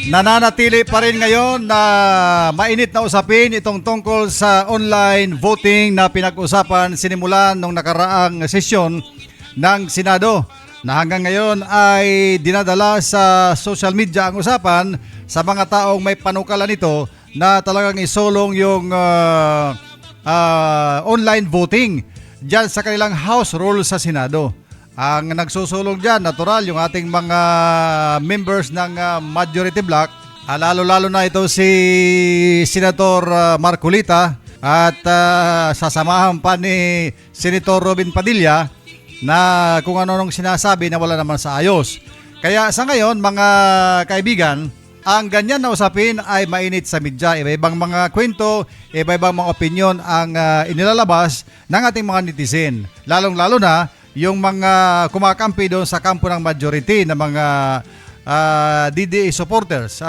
Nananatili pa rin ngayon na mainit na usapin itong tungkol sa online voting na pinag-usapan sinimulan nung nakaraang sesyon ng Senado na hanggang ngayon ay dinadala sa social media ang usapan sa mga taong may panukalan nito na talagang isulong yung online voting dyan sa kanilang House rules sa Senado. Ang nagsusulong dyan, natural, yung ating mga members ng majority bloc, lalo-lalo na ito si Senator Marcolita at sasamahan pa ni Senator Robin Padilla na kung ano-anong sinasabi na wala naman sa ayos. Kaya sa ngayon, mga kaibigan, ang ganyan na usapin ay mainit sa media. Iba-ibang mga kwento, iba-ibang mga opinion ang inilalabas ng ating mga netizen. Lalong-lalo na yung mga kumakampi doon sa kampo ng majority na mga DDA supporters.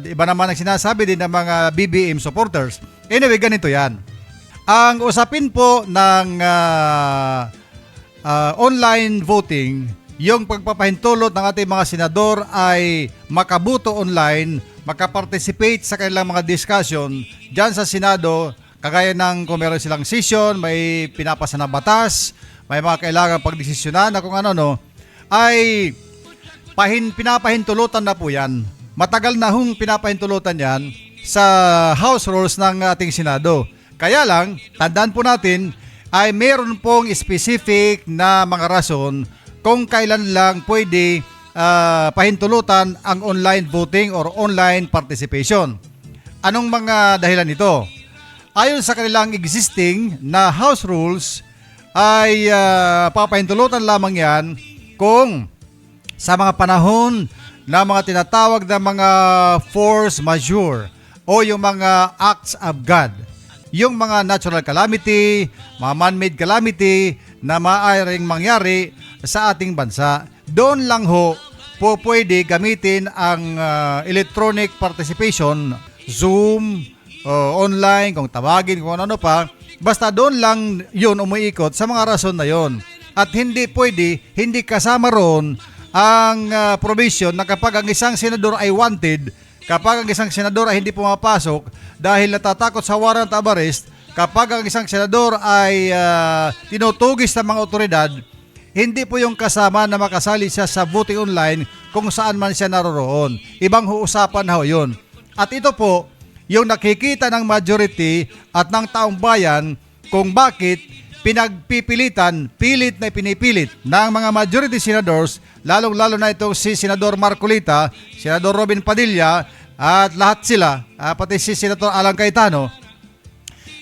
Iba naman ang sinasabi din ng mga BBM supporters. Anyway, ganito yan. Ang usapin po ng online voting, yung pagpapahintulot ng ating mga senador ay makabuto online, makaparticipate sa kanilang mga discussion dyan sa Senado, kagaya ng kung meron silang session, may pinapasa na batas, may mga kailangan pagdesisyonan na kung ano, ay pinapahintulutan na po yan. Matagal na hong pinapahintulutan yan sa House rules ng ating Senado. Kaya lang, tandaan po natin, ay meron pong specific na mga rason kung kailan lang pwede pahintulutan ang online voting or online participation. Anong mga dahilan nito? Ayon sa kanilang existing na House rules, ay papahintulutan lamang yan kung sa mga panahon na mga tinatawag na mga force majeure o yung mga acts of God. Yung mga natural calamity, mga man-made calamity na maaaring mangyari sa ating bansa. Doon lang ho po pwede gamitin ang electronic participation, Zoom, online, kung tawagin, kung ano pa. Basta doon lang yun umiikot sa mga rason na yun. At hindi pwede, hindi kasama ron ang provision na kapag ang isang senador ay wanted, kapag ang isang senador ay hindi pumapasok dahil natatakot sa warrant of arrest, kapag ang isang senador ay tinutugis ng mga otoridad, hindi po yung kasama na makasali siya sa voting online kung saan man siya naroroon. Ibang usapan na ho yun. At ito po, yung nakikita ng majority at ng taong bayan kung bakit pilit na pinipilit ng mga majority senators, lalong-lalo na itong si Senador Marcolita, Senador Robin Padilla, at lahat sila, pati si Senator Alan Cayetano,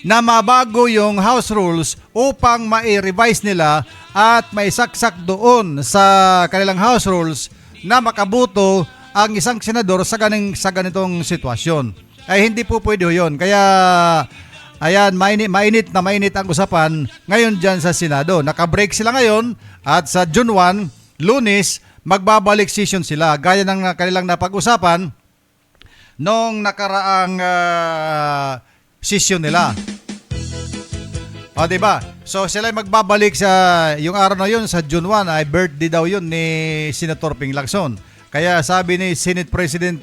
na mabago yung House rules upang ma-revise nila at maisaksak doon sa kanilang House rules na makabuto ang isang senador sa ganitong sitwasyon. Ay hindi po pwede yun. Kaya ayan, mainit ang usapan ngayon dyan sa Senado. Naka-break sila ngayon at sa June 1, Lunes, magbabalik session sila. Gaya ng kanilang napag-usapan nung nakaraang session nila. O, diba? So sila magbabalik sa yung araw na yun, sa June 1, ay birthday daw yun ni Senator Ping Lacson. Kaya sabi ni Senate President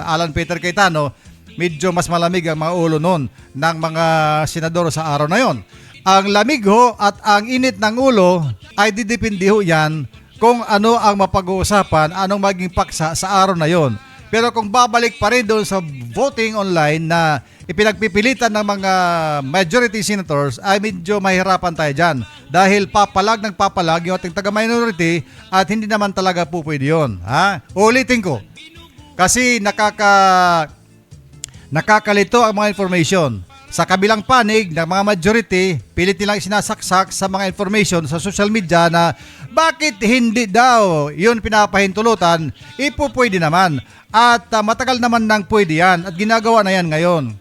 Alan Peter Cayetano, medyo mas malamig ang mga ulo noon ng mga senador sa araw na yon. Ang lamig ho at ang init ng ulo ay didepende ho yan kung ano ang mapag-uusapan, anong maging paksa sa araw na yon. Pero kung babalik pa rin doon sa voting online na ipinagpipilitan ng mga majority senators, ay medyo mahirapan tayo dyan. Dahil papalag yung ating taga-minority at hindi naman talaga po pwede yun. Ulitin ko. Kasi nakakalito ang mga information. Sa kabilang panig ng mga majority, pilit nilang sinasaksak sa mga information sa social media na bakit hindi daw yun pinapahintulutan, pwede naman. At matagal naman nang pwede yan at ginagawa na yan ngayon.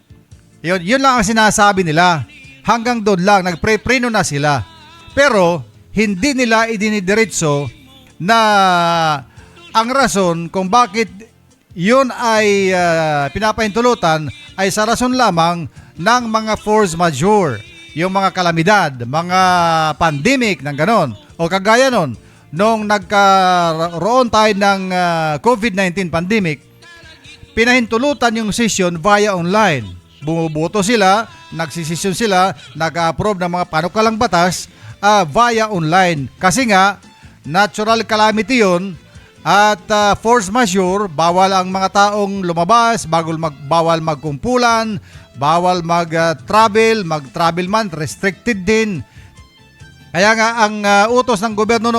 Yun lang ang sinasabi nila. Hanggang doon lang, nagpre-preno na sila. Pero hindi nila idinidiretso na ang rason kung bakit yun ay pinapahintulutan ay sa rason lamang ng mga force majeure, yung mga kalamidad, mga pandemic ng ganon. O kagaya nun, nung nagkaroon tayo ng COVID-19 pandemic, pinahintulutan yung session via online. Bumuboto sila, nagsisesyon sila, nag-approve ng mga panukalang batas via online. Kasi nga, natural calamity yun at force majeure, bawal ang mga taong lumabas, bawal magkumpulan, bawal mag-travel man, restricted din. Kaya nga ang utos ng gobyerno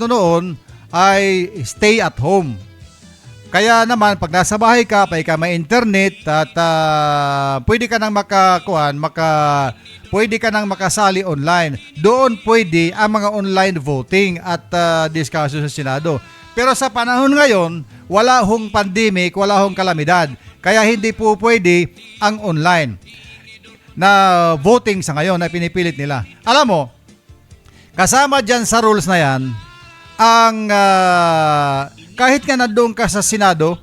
noon ay stay at home. Kaya naman pag nasa bahay ka, may internet at pwede ka nang pwede ka nang makasali online. Doon pwede ang mga online voting at discussion sa Senado. Pero sa panahon ngayon, wala hong pandemic, wala hong kalamidad. Kaya hindi po pwede ang online na voting sa ngayon na pinipilit nila. Alam mo, kasama dyan sa rules na yan, ang kahit nga nandoon ka sa Senado,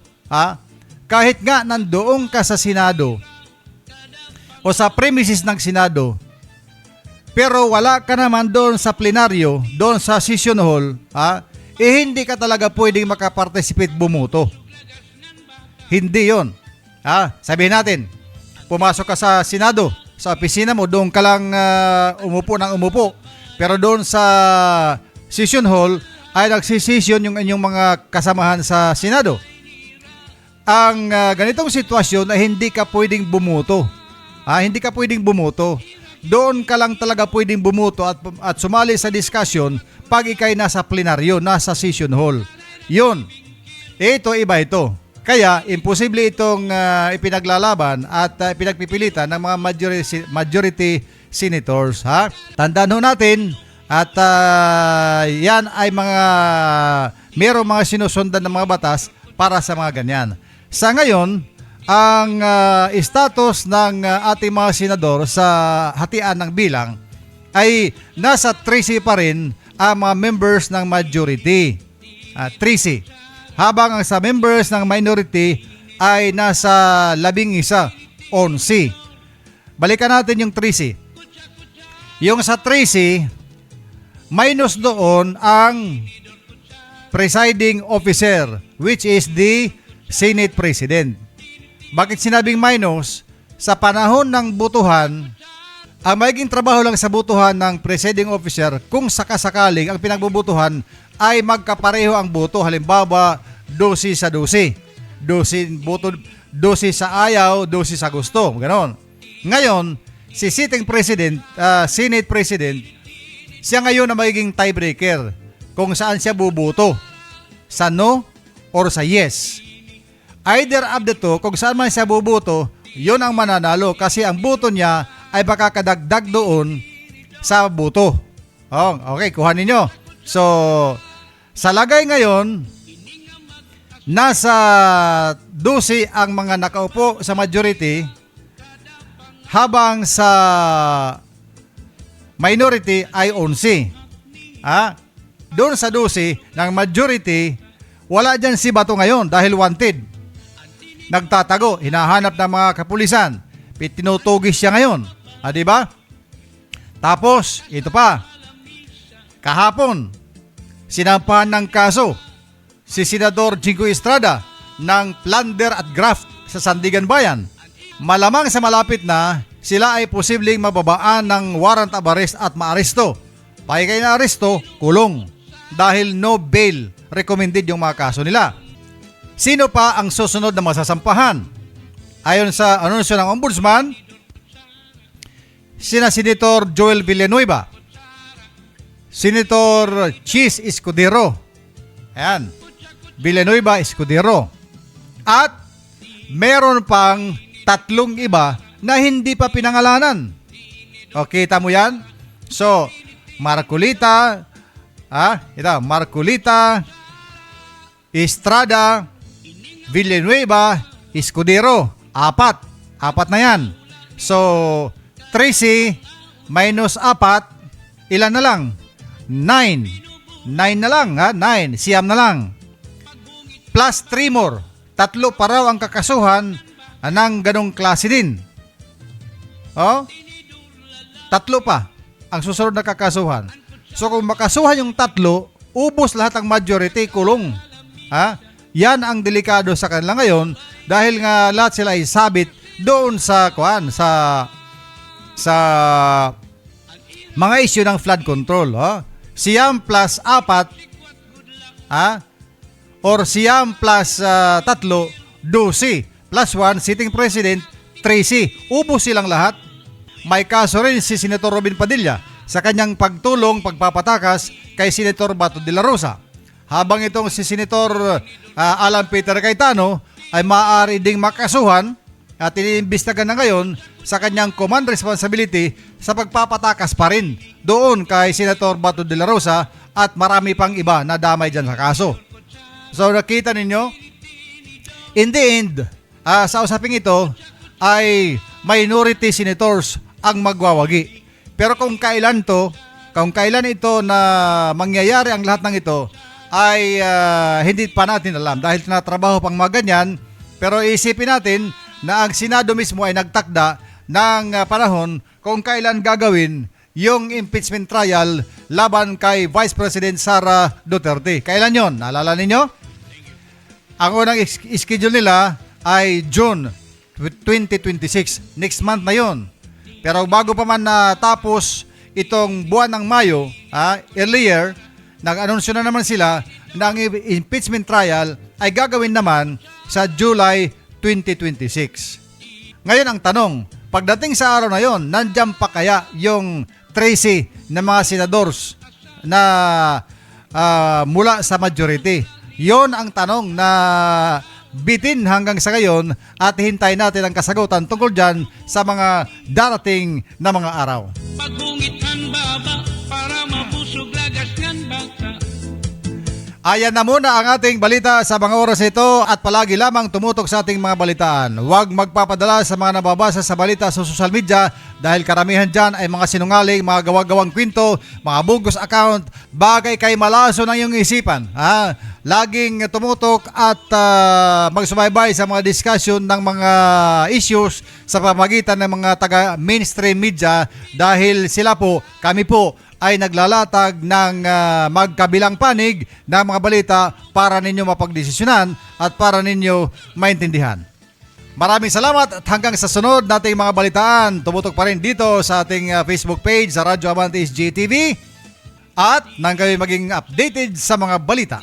o sa premises ng Senado, pero wala ka naman doon sa plenaryo, doon sa session hall, hindi ka talaga pwedeng makaparticipate bumuto. Hindi yon. Sabihin natin, pumasok ka sa Senado, sa opisina mo, doon ka lang umupo. Pero doon sa session hall, ay nagsisesyon yung inyong mga kasamahan sa Senado. Ang ganitong sitwasyon ay hindi ka pwedeng bumuto. Hindi ka pwedeng bumuto. Doon ka lang talaga pwedeng bumuto at sumali sa discussion pag ikay nasa plenaryo, nasa session hall. Yun. Ito, iba ito. Kaya, imposible itong ipinaglalaban at pinagpipilitan ng mga majority senators. Tandaan ho natin, at yan ay mayroong mga sinusundan ng mga batas para sa mga ganyan. Sa ngayon, ang status ng ating mga senador sa hatian ng bilang ay nasa 13 pa rin ang mga members ng majority. 13. Habang ang sa members ng minority ay nasa 11, 11. Balikan natin yung 13. Yung sa 13, minus doon ang presiding officer, which is the Senate President. Bakit sinabing minus? Sa panahon ng butuhan, ang magiging trabaho lang sa butuhan ng presiding officer kung sakasakaling ang pinagbubutuhan ay magkapareho ang boto. Halimbawa, 12 sa 12. 12 sa ayaw, 12 sa gusto. Ganon. Ngayon, si sitting president, Senate President, siya ngayon na magiging tiebreaker kung saan siya bubuto, sa no or sa yes. Either of the two, kung saan man siya bubuto, yun ang mananalo kasi ang buto niya ay baka kadagdag doon sa buto. Okay, kuhanin nyo. So, sa lagay ngayon, nasa 12 ang mga nakaupo sa majority, habang sa minority ay 11. Doon sa 12 ng majority, wala dyan si Bato ngayon dahil wanted. Nagtatago, hinahanap ng mga kapulisan. Tinutugis siya ngayon. Diba? Tapos, ito pa. Kahapon, sinampahan ng kaso si Senador Jingo Estrada ng plunder at graft sa Sandigan Bayan. Malamang sa malapit na, sila ay posibleng mababaan ng warrant of arrest at maaresto. Pagkay na aresto, kulong. Dahil no bail recommended yung mga kaso nila. Sino pa ang susunod na masasampahan? Ayon sa anunsyo ng Ombudsman, sina Senator Joel Villanueva, Senator Chis Escudero, ayan, Villanueva Escudero, at meron pang 3 iba na hindi pa pinangalanan. O, kita mo yan? So, Marcolita, Marcolita, Estrada, Villanueva, Escudero. 4 na yan. So, 13 minus 4, ilan na lang? 9 na lang, 9, siyam na lang. Plus 3 more. 3 pa raw ang kakasuhan ng ganong klase din. 3 pa ang susunod na kakasuhan. So kung makasuhan yung 3, ubos lahat ang majority, kulong. Yan ang delikado sa kanila ngayon dahil nga lahat sila ay sabit doon sa mga issue ng flood control. Siyam plus 4, or siyam plus 3, 12, plus 1, sitting president, 13. Ubos silang lahat. May kaso rin si Senator Robin Padilla sa kanyang pagpapatakas kay Senator Bato de la Rosa. Habang itong si Senator Alan Peter Cayetano ay maaari ding makasuhan at iniimbestigahan na ngayon sa kanyang command responsibility sa pagpapatakas pa rin doon kay Senator Bato de la Rosa at marami pang iba na damay dyan sa kaso. So nakita ninyo, in the end, sa usaping ito ay minority senators ang magwawagi. Pero kung kailan ito na mangyayari ang lahat ng ito ay hindi pa natin alam dahil tinatrabaho pang mga ganyan. Pero isipin natin na ang Senado mismo ay nagtakda ng panahon kung kailan gagawin yung impeachment trial laban kay Vice President Sara Duterte. Kailan yon? Naalala ninyo? Ang unang schedule nila ay June 2026. Next month na yon. Pero bago pa man natapos itong buwan ng Mayo, earlier, nag-anunsyo na naman sila na ang impeachment trial ay gagawin naman sa July 2026. Ngayon ang tanong, pagdating sa araw na yon, nandiyan pa kaya yung 13 na mga senadors na mula sa majority? Yon ang tanong na bitin hanggang sa ngayon at hintayin natin ang kasagutan tungkol dyan sa mga darating na mga araw. Pagungitan baba para mabusog lagas ng baka. Ayan na muna ang ating balita sa mga oras ito at palagi lamang tumutok sa ating mga balitaan. Huwag magpapadala sa mga nababasa sa balita sa social media dahil karamihan dyan ay mga sinungaling, mga gawa-gawang kwento, mga bogus account, bagay kay malaso ng iyong isipan. Laging tumutok at magsubaybay sa mga discussion ng mga issues sa pamagitan ng mga taga-mainstream media dahil kami po, ay naglalatag ng magkabilang panig ng mga balita para ninyo mapagdesisyonan at para ninyo maintindihan. Maraming salamat at hanggang sa sunod nating mga balitaan. Tumutok pa rin dito sa ating Facebook page sa Radyo Amantis GTV at nang kayo maging updated sa mga balita.